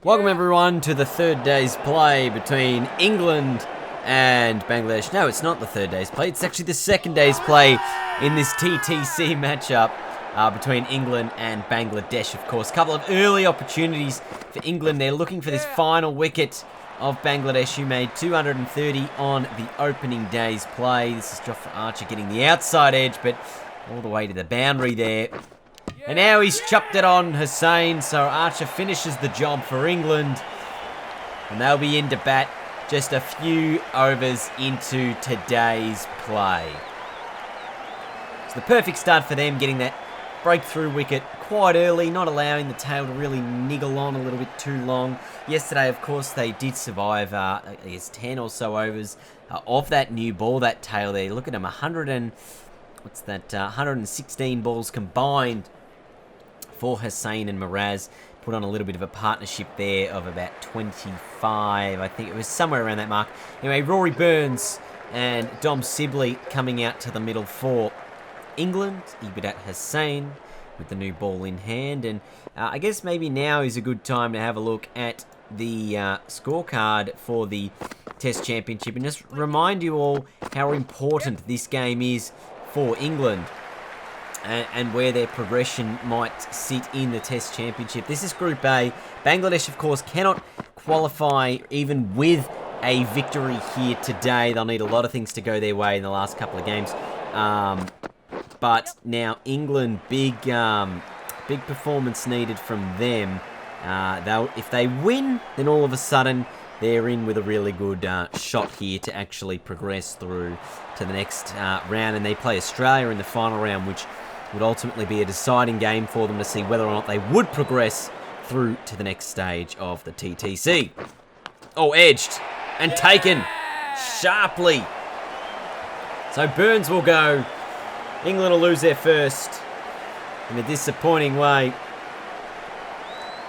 Welcome everyone to the third day's play between England and Bangladesh. No, it's not the third day's play. It's actually the second day's play in this TTC matchup between England and Bangladesh, of course. A couple of early opportunities for England. They're looking for this final wicket of Bangladesh, who made 230 on the opening day's play. This is Jofra Archer getting the outside edge, but all the way to the boundary there. And now he's chucked it on Hussain, so Archer finishes the job for England. And they'll be in to bat just a few overs into today's play. It's the perfect start for them, getting that breakthrough wicket quite early, not allowing the tail to really niggle on a little bit too long. Yesterday, of course, they did survive, I guess, 10 or so overs of that new ball, that tail there. Look at them, 116 balls combined for Hussain and Miraz. Put on a little bit of a partnership there of about 25. I think it was somewhere around that mark. Anyway, Rory Burns and Dom Sibley coming out to the middle for England. Ibadat Hussain with the new ball in hand. And I guess maybe now is a good time to have a look at the scorecard for the Test Championship. And just remind you all how important this game is for England. And where their progression might sit in the Test Championship. This is Group A. Bangladesh, of course, cannot qualify even with a victory here today. They'll need a lot of things to go their way in the last couple of games. But now England, big performance needed from them. If they win, then all of a sudden they're in with a really good shot here to actually progress through to the next round. And they play Australia in the final round, which would ultimately be a deciding game for them to see whether or not they would progress through to the next stage of the TTC. Oh, edged and taken sharply. So Burns will go. England will lose their first in a disappointing way.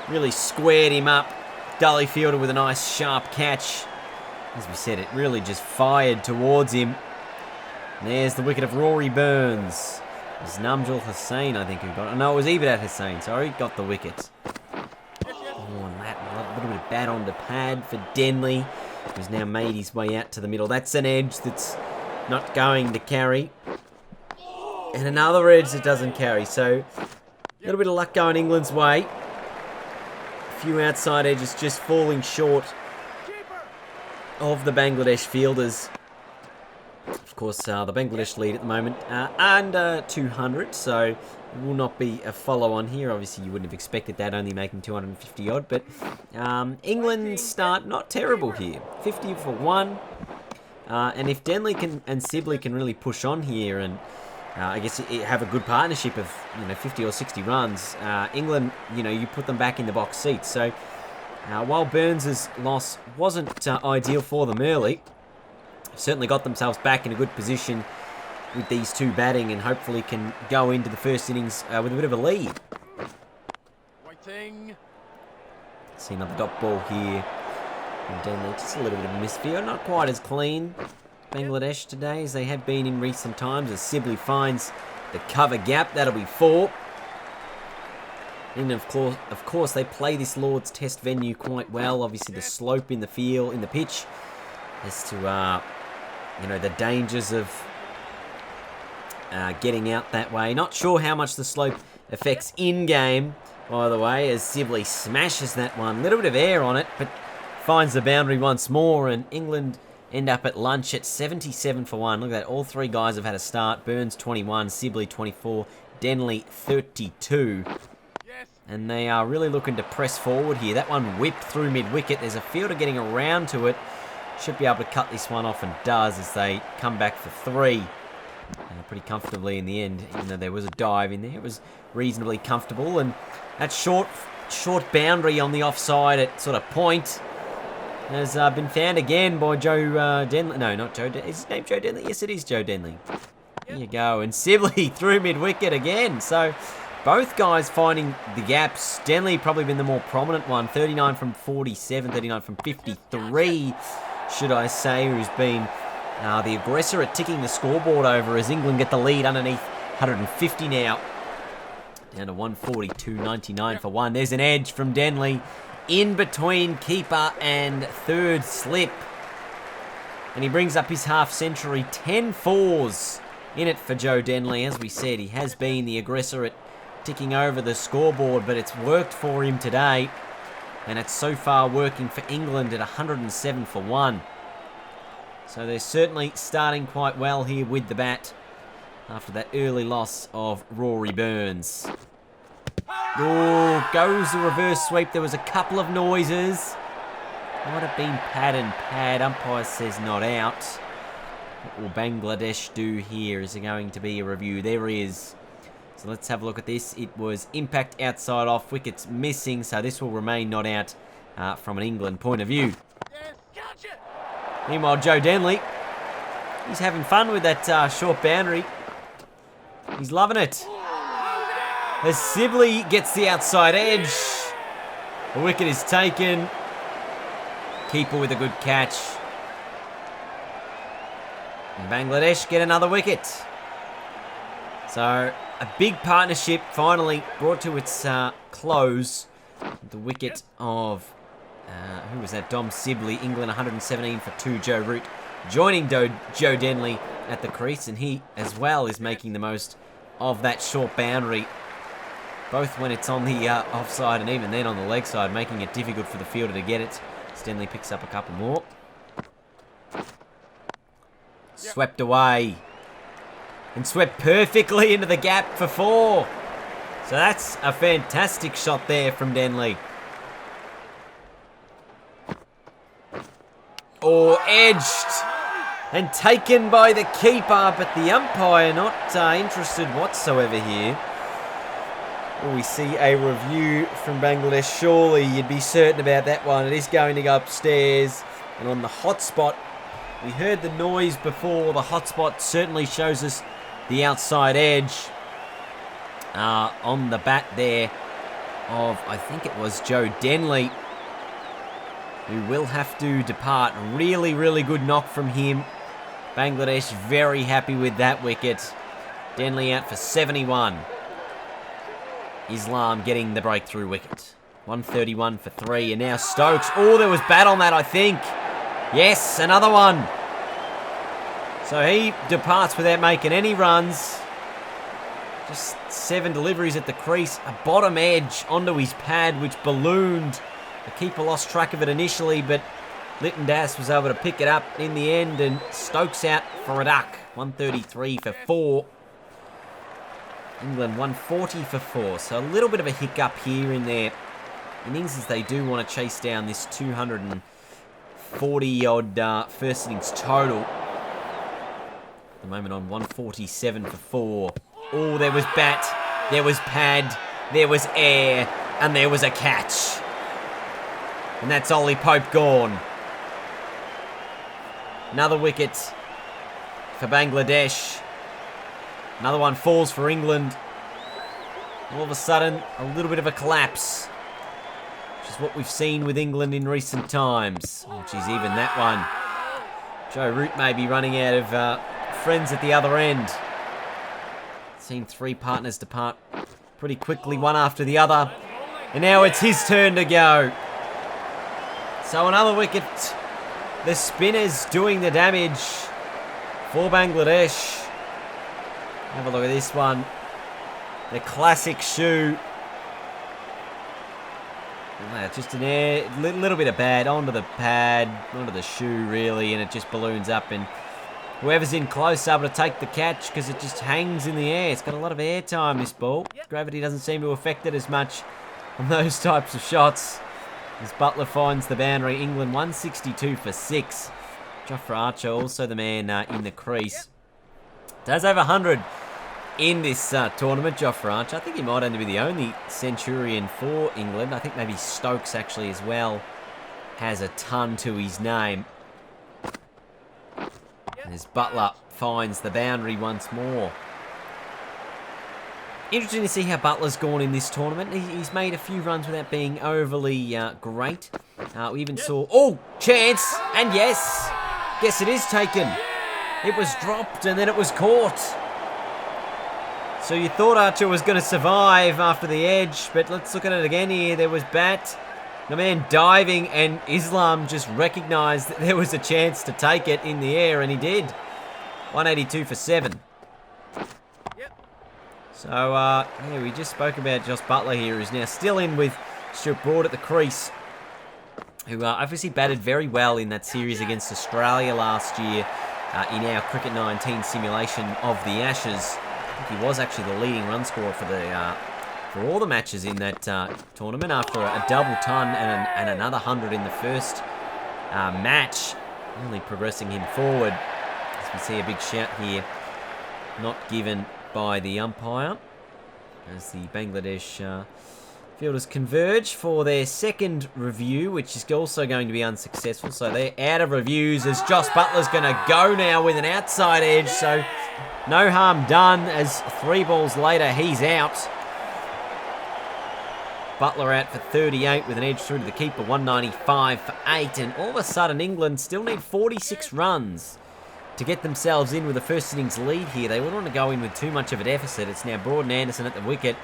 Really squared him up. Dully fielded with a nice sharp catch. As we said, it really just fired towards him. And there's the wicket of Rory Burns. It was Namjul Hussain, I think, who got it. No, it was Ibadat Hussain, sorry, got the wicket. Oh, and that, a little bit of bat on to pad for Denley, who's now made his way out to the middle. That's an edge that's not going to carry. And another edge that doesn't carry. So, a little bit of luck going England's way. A few outside edges just falling short of the Bangladesh fielders. Of course, the Bangladesh lead at the moment under 200, so it will not be a follow-on here. Obviously, you wouldn't have expected that, only making 250-odd, but England's start not terrible here. 50 for 1, and if Denley and Sibley can really push on here and I guess have a good partnership of 50 or 60 runs, England, you put them back in the box seats. So while Burns' loss wasn't ideal for them early, certainly got themselves back in a good position with these two batting and hopefully can go into the first innings with a bit of a lead. Waiting. See another dot ball here. And Denley, just a little bit of a misfield. Not quite as clean, Bangladesh, today as they have been in recent times, as Sibley finds the cover gap. That'll be 4. And of course, they play this Lord's Test venue quite well. Obviously, the slope in the field, in the pitch, as to the dangers of getting out that way. Not sure how much the slope affects in-game, by the way, as Sibley smashes that one. Little bit of air on it, but finds the boundary once more, and England end up at lunch at 77 for 1. Look at that, all three guys have had a start. Burns 21, Sibley 24, Denley 32. And they are really looking to press forward here. That one whipped through mid-wicket. There's a fielder getting around to it. Should be able to cut this one off, and does, as they come back for 3. Pretty comfortably in the end, even though there was a dive in there. It was reasonably comfortable, and that short boundary on the offside at sort of point has been found again by Joe Denley. No, not Joe Denley. Is his name Joe Denley? Yes, it is Joe Denley. There you go. And Sibley through mid-wicket again. So both guys finding the gaps. Denley probably been the more prominent one. 39 from 47, 39 from 53. Should I say, who's been the aggressor at ticking the scoreboard over as England get the lead underneath 150 now. Down to 142.99 for 1. There's an edge from Denley. in between keeper and third slip. And he brings up his half-century. 10 fours in it for Joe Denley. As we said, he has been the aggressor at ticking over the scoreboard, but it's worked for him today. And it's so far working for England at 107 for 1. So they're certainly starting quite well here with the bat after that early loss of Rory Burns. Oh, goes the reverse sweep. There was a couple of noises. Might have been pad and pad. Umpire says not out. What will Bangladesh do here? Is there going to be a review? There is. So let's have a look at this. It was impact outside off. Wickets missing. So this will remain not out from an England point of view. Meanwhile, Joe Denley, he's having fun with that short boundary. He's loving it. As Sibley gets the outside edge. The wicket is taken. Keeper with a good catch. And Bangladesh get another wicket. So a big partnership finally brought to its close. The wicket of, who was that? Dom Sibley. England 117 for 2. Joe Root joining Joe Denley at the crease. And he as well is making the most of that short boundary. Both when it's on the offside and even then on the leg side, making it difficult for the fielder to get it. Denley picks up a couple more. Swept away. And swept perfectly into the gap for 4. So that's a fantastic shot there from Denley. Oh, edged. And taken by the keeper, but the umpire not interested whatsoever here. We see a review from Bangladesh. Surely you'd be certain about that one. It is going to go upstairs. And on the hot spot, we heard the noise before. The hot spot certainly shows us the outside edge on the bat there of, I think it was Joe Denley, who will have to depart. Really, really good knock from him. Bangladesh very happy with that wicket. Denley out for 71. Islam getting the breakthrough wicket. 131 for 3. And now Stokes. Oh, there was bat on that, I think. Yes, another one. So he departs without making any runs. Just 7 deliveries at the crease. A bottom edge onto his pad, which ballooned. The keeper lost track of it initially, but Lytton Das was able to pick it up in the end. And Stokes out for a duck. 133 for 4. England 140 for 4. So a little bit of a hiccup here in their innings as they do want to chase down this 240-odd first innings total. At the moment on 147 for 4. Oh, there was bat, there was pad, there was air, and there was a catch. And that's Ollie Pope gone. Another wicket for Bangladesh. Another one falls for England. All of a sudden, a little bit of a collapse. Which is what we've seen with England in recent times. Which is even that one. Joe Root may be running out of friends at the other end. Seen 3 partners depart pretty quickly, one after the other. And now it's his turn to go. So another wicket. The spinners doing the damage for Bangladesh. Have a look at this one. The classic shoe. Just an air, little bit of bad onto the pad, onto the shoe really, and it just balloons up. And whoever's in close able to take the catch because it just hangs in the air. It's got a lot of air time, this ball. Gravity doesn't seem to affect it as much on those types of shots. As Butler finds the boundary, England 162 for 6. Jofra Archer also the man in the crease. Does over 100 in this tournament, Jofra Archer. I think he might only be the only centurion for England. I think maybe Stokes actually as well has a ton to his name. As Butler finds the boundary once more. Interesting to see how Butler's gone in this tournament. He's made a few runs without being overly great. We even saw... Oh, chance! And yes! Guess it is taken. It was dropped and then it was caught. So you thought Archer was going to survive after the edge, but let's look at it again here. There was bat, The man diving, and Islam just recognised that there was a chance to take it in the air, and he did. 182 for 7. So, yeah, we just spoke about Josh Butler here, who's now still in with Stuart Broad at the crease, who obviously batted very well in that series against Australia last year in our Cricket 19 simulation of the Ashes. I think he was actually the leading run scorer for all the matches in that tournament after a double ton and another 100 in the first match, really progressing him forward. As we see a big shout here, not given by the umpire, as the Bangladesh fielders converge for their second review, which is also going to be unsuccessful. So they're out of reviews as Josh Butler's going to go now with an outside edge. So no harm done, as 3 balls later he's out. Butler out for 38 with an edge through to the keeper, 195 for 8. And all of a sudden England still need 46 runs to get themselves in with a first innings lead here. They wouldn't want to go in with too much of a deficit. It's now Broad and Anderson at the wicket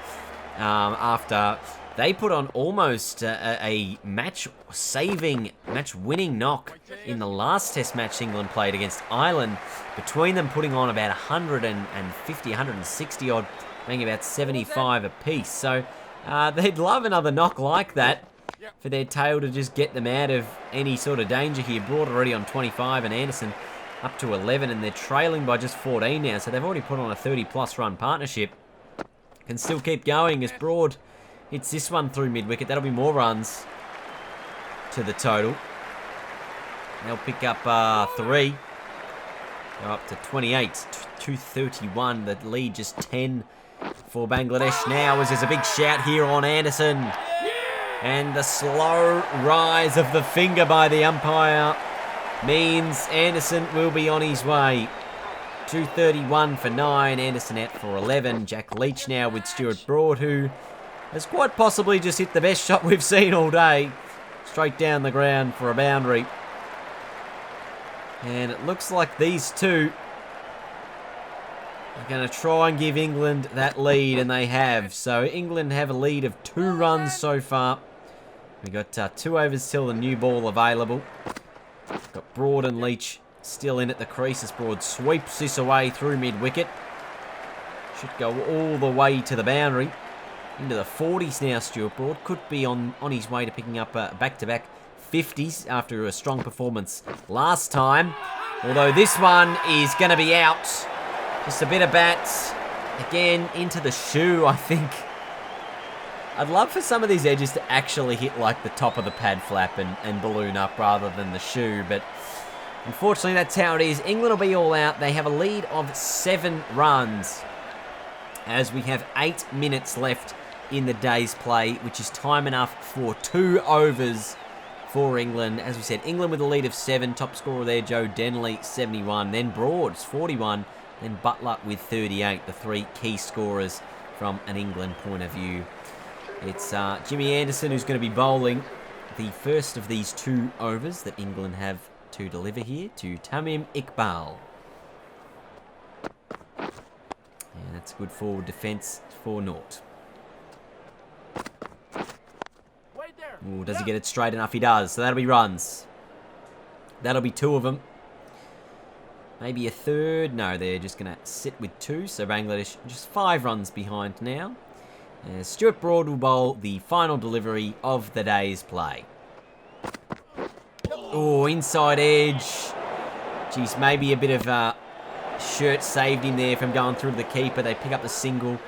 after they put on almost a match-saving, match-winning knock in the last Test match England played against Ireland. Between them putting on about 150, 160 odd, making about 75 apiece. So they'd love another knock like that for their tail to just get them out of any sort of danger here. Broad already on 25 and Anderson up to 11, and they're trailing by just 14 now, so they've already put on a 30-plus run partnership. Can still keep going as Broad hits this one through mid-wicket. That'll be more runs to the total. They'll pick up 3. Go up to 28, 231. The lead just 10 for Bangladesh now, as there's a big shout here on Anderson. And the slow rise of the finger by the umpire means Anderson will be on his way. 231 for 9, Anderson out for 11. Jack Leach now with Stuart Broad, who has quite possibly just hit the best shot we've seen all day. Straight down the ground for a boundary. And it looks like these two are going to try and give England that lead, and they have. So England have a lead of 2 runs so far. We've got 2 overs till the new ball available. Got Broad and Leach still in at the crease as Broad sweeps this away through mid-wicket. Should go all the way to the boundary. Into the 40s now, Stuart Broad. Could be on his way to picking up back-to-back 50s after a strong performance last time. Although this one is going to be out. Just a bit of bat. Again, into the shoe, I think. I'd love for some of these edges to actually hit like the top of the pad flap and balloon up rather than the shoe, but unfortunately that's how it is. England will be all out. They have a lead of 7 runs as we have 8 minutes left in the day's play, which is time enough for 2 overs for England. As we said, England with a lead of 7. Top scorer there, Joe Denley, 71. Then Broad's 41. Then Butler with 38. The 3 key scorers from an England point of view. It's Jimmy Anderson who's going to be bowling the first of these 2 overs that England have to deliver here to Tamim Iqbal. And that's good forward defence for naught. Ooh, does he get it straight enough? He does. So that'll be runs. That'll be 2 of them. Maybe a third. No, they're just going to sit with 2. So Bangladesh just 5 runs behind now. Stuart Broad will bowl the final delivery of the day's play. Oh, inside edge. Geez, maybe a bit of shirt saved him there from going through to the keeper. They pick up the single.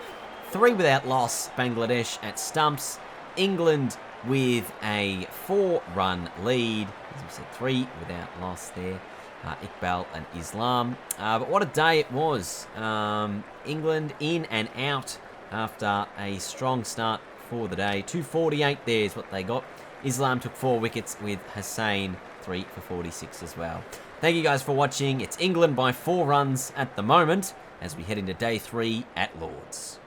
3 without loss, Bangladesh at stumps. England with a 4-run lead. As we said, 3 without loss there. Iqbal and Islam. But what a day it was. England in and out after a strong start for the day. 248 there is what they got. Islam took 4 wickets with Hussain 3 for 46 as well. Thank you guys for watching. It's England by 4 runs at the moment as we head into day 3 at Lord's.